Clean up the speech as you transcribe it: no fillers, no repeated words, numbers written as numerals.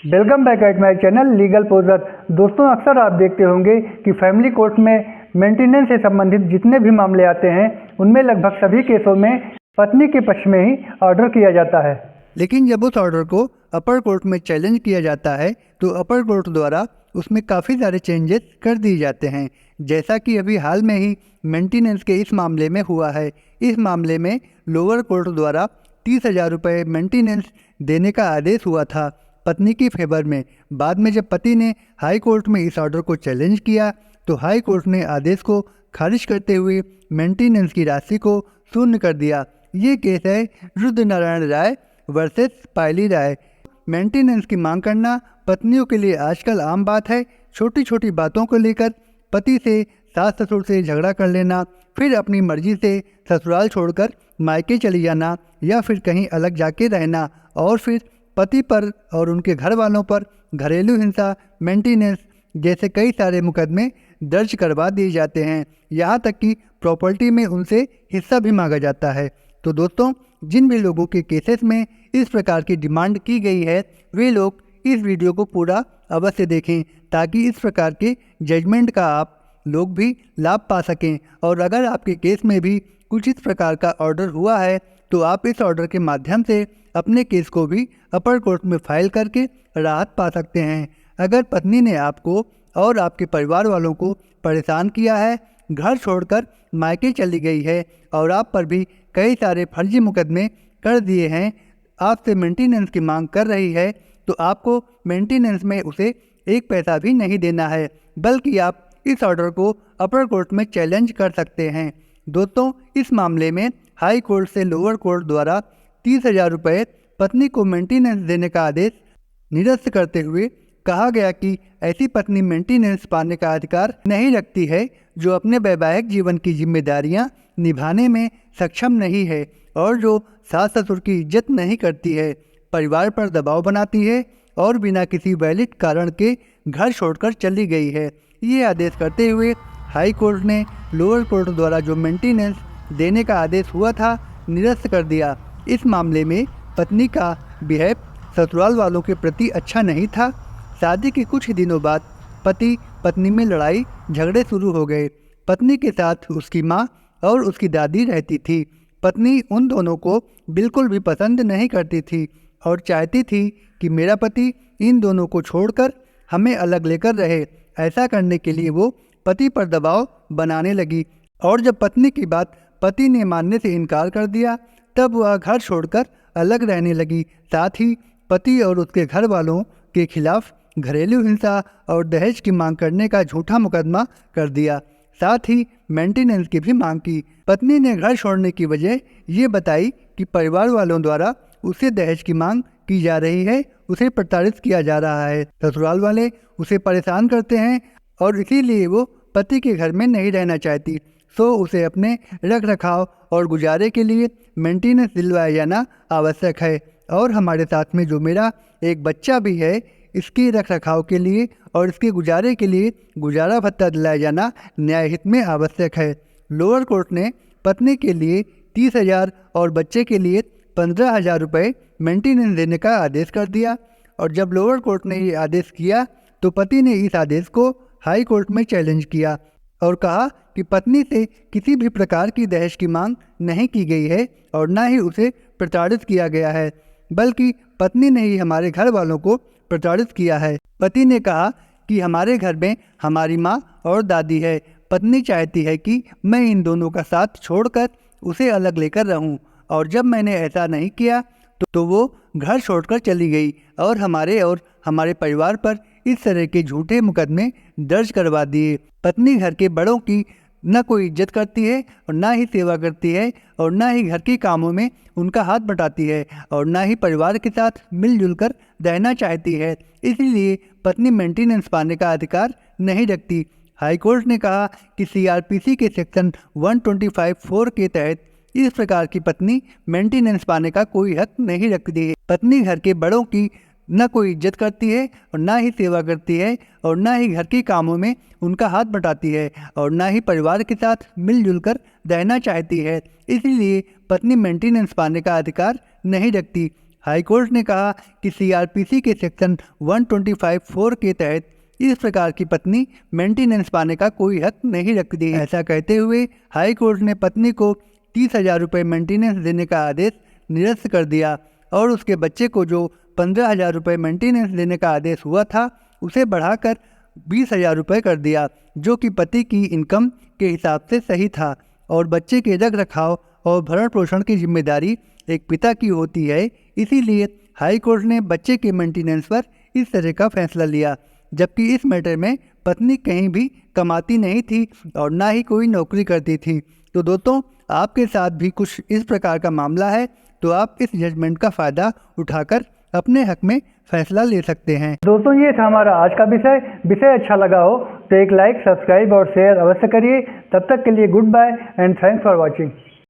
Welcome back at my channel legal poser. दोस्तों, अक्सर आप देखते होंगे कि फैमिली कोर्ट में मेंटेनेंस से संबंधित जितने भी मामले आते हैं उनमें लगभग सभी केसों में पत्नी के पक्ष में ही ऑर्डर किया जाता है। लेकिन जब उस ऑर्डर को अपर कोर्ट में चैलेंज किया जाता है तो अपर कोर्ट द्वारा उसमें काफ़ी सारे चेंजेस कर दिए जाते हैं, जैसा कि अभी हाल में ही मेंटेनेंस के इस मामले में हुआ है। इस मामले में लोअर कोर्ट द्वारा 30,000 रुपये मेंटेनेंस देने का आदेश हुआ था पत्नी की फेवर में। बाद में जब पति ने हाई कोर्ट में इस ऑर्डर को चैलेंज किया तो हाई कोर्ट ने आदेश को खारिज करते हुए मेंटेनेंस की राशि को शून्य कर दिया। ये केस है रुद्रनारायण राय वर्सेस पायली राय। मेंटेनेंस की मांग करना पत्नियों के लिए आजकल आम बात है। छोटी छोटी बातों को लेकर पति से सास ससुर से झगड़ा कर लेना, फिर अपनी मर्जी से ससुराल छोड़कर मायके चली जाना या फिर कहीं अलग जाके रहना और फिर पति पर और उनके घर वालों पर घरेलू हिंसा, मेंटेनेंस जैसे कई सारे मुकदमे दर्ज करवा दिए जाते हैं। यहाँ तक कि प्रॉपर्टी में उनसे हिस्सा भी मांगा जाता है। तो दोस्तों, जिन भी लोगों के केसेस में इस प्रकार की डिमांड की गई है वे लोग इस वीडियो को पूरा अवश्य देखें ताकि इस प्रकार के जजमेंट का आप लोग भी लाभ पा सकें। और अगर आपके केस में भी कुछ इस प्रकार का ऑर्डर हुआ है तो आप इस ऑर्डर के माध्यम से अपने केस को भी अपर कोर्ट में फाइल करके राहत पा सकते हैं। अगर पत्नी ने आपको और आपके परिवार वालों को परेशान किया है, घर छोड़कर मायके चली गई है और आप पर भी कई सारे फर्जी मुकदमे कर दिए हैं, आपसे मेंटेनेंस की मांग कर रही है, तो आपको मेंटेनेंस में उसे एक पैसा भी नहीं देना है, बल्कि आप इस ऑर्डर को अपर कोर्ट में चैलेंज कर सकते हैं। दोस्तों, इस मामले में हाई कोर्ट से लोअर कोर्ट द्वारा 30,000 रुपये पत्नी को मेंटेनेंस देने का आदेश निरस्त करते हुए कहा गया कि ऐसी पत्नी मेंटेनेंस पाने का अधिकार नहीं रखती है जो अपने वैवाहिक जीवन की जिम्मेदारियां निभाने में सक्षम नहीं है और जो सास ससुर की इज्जत नहीं करती है, परिवार पर दबाव बनाती है और बिना किसी वैलिड कारण के घर छोड़कर चली गई है। ये आदेश करते हुए हाई कोर्ट ने लोअर कोर्ट द्वारा जो मेंटेनेंस देने का आदेश हुआ था निरस्त कर दिया। इस मामले में पत्नी का बिहेव ससुराल वालों के प्रति अच्छा नहीं था। शादी के कुछ ही दिनों बाद पति पत्नी में लड़ाई झगड़े शुरू हो गए। पत्नी के साथ उसकी माँ और उसकी दादी रहती थी। पत्नी उन दोनों को बिल्कुल भी पसंद नहीं करती थी और चाहती थी कि मेरा पति इन दोनों को छोड़कर हमें अलग लेकर रहे। ऐसा करने के लिए वो पति पर दबाव बनाने लगी और जब पत्नी की बात पति ने मानने से इनकार कर दिया तब वह घर छोड़कर अलग रहने लगी। साथ ही पति और उसके घर वालों के खिलाफ घरेलू हिंसा और दहेज की मांग करने का झूठा मुकदमा कर दिया। साथ ही मेंटेनेंस की भी मांग की। पत्नी ने घर छोड़ने की वजह ये बताई कि परिवार वालों द्वारा उसे दहेज की मांग की जा रही है, उसे प्रताड़ित किया जा रहा है, ससुराल वाले उसे परेशान करते हैं और इसीलिए वो पति के घर में नहीं रहना चाहती। सो उसे अपने रख रखाव और गुजारे के लिए मेंटेनेंस दिलवाया जाना आवश्यक है और हमारे साथ में जो मेरा एक बच्चा भी है इसके रख रखाव के लिए और इसके गुजारे के लिए गुजारा भत्ता दिलाया जाना न्यायहित में आवश्यक है। लोअर कोर्ट ने पत्नी के लिए 30,000 और बच्चे के लिए 15,000 रुपये मेंटेनेंस देने का आदेश कर दिया और जब लोअर कोर्ट ने ये आदेश किया तो पति ने इस आदेश को हाई कोर्ट में चैलेंज किया और कहा कि पत्नी से किसी भी प्रकार की दहेज की मांग नहीं की गई है और ना ही उसे प्रताड़ित किया गया है, बल्कि पत्नी ने ही हमारे घर वालों को प्रताड़ित किया है। पति ने कहा कि हमारे घर में हमारी माँ और दादी है, पत्नी चाहती है कि मैं इन दोनों का साथ छोड़कर उसे अलग लेकर रहूं और जब मैंने ऐसा नहीं किया तो वो घर छोड़कर चली गई और हमारे परिवार पर इस तरह के झूठे मुकदमे दर्ज करवा दिए। पत्नी घर के बड़ों की न कोई इज्जत करती है और ना ही सेवा करती है और ना ही घर के कामों में उनका हाथ बटाती है और ना ही परिवार के साथ मिलजुल कर रहना चाहती है। इसीलिए पत्नी मेंटेनेंस पाने का अधिकार नहीं रखती। हाई कोर्ट ने कहा कि CRPC के सेक्शन 125(4) के तहत इस प्रकार की पत्नी मेंटेनेंस पाने का कोई हक नहीं रखती है। पत्नी घर के बड़ों की न कोई इज्जत करती है और ना ही सेवा करती है और ना ही घर के कामों में उनका हाथ बटाती है और ना ही परिवार के साथ मिलजुल कर रहना चाहती है। इसीलिए पत्नी मेंटेनेंस पाने का अधिकार नहीं रखती। हाईकोर्ट ने कहा कि सीआरपीसी के सेक्शन 125(4) के तहत इस प्रकार की पत्नी मेंटेनेंस पाने का कोई हक नहीं रखती। ऐसा कहते हुए हाई कोर्ट ने पत्नी को 30,000 रुपये मेंटेनेंस देने का आदेश निरस्त कर दिया और उसके बच्चे को जो 15,000 रुपये मेंटेनेंस देने का आदेश हुआ था उसे बढ़ाकर 20,000 रुपये कर दिया, जो कि पति की इनकम के हिसाब से सही था और बच्चे के रख रखाव और भरण पोषण की जिम्मेदारी एक पिता की होती है। इसीलिए हाई कोर्ट ने बच्चे के मेंटेनेंस पर इस तरह का फैसला लिया, जबकि इस मैटर में पत्नी कहीं भी कमाती नहीं थी और ना ही कोई नौकरी करती थी। तो दोस्तों, आपके साथ भी कुछ इस प्रकार का मामला है तो आप इस जजमेंट का फ़ायदा उठाकर अपने हक में फैसला ले सकते हैं। दोस्तों, ये था हमारा आज का विषय अच्छा लगा हो तो एक लाइक, सब्सक्राइब और शेयर अवश्य करिए। तब तक के लिए goodbye and thanks for watching.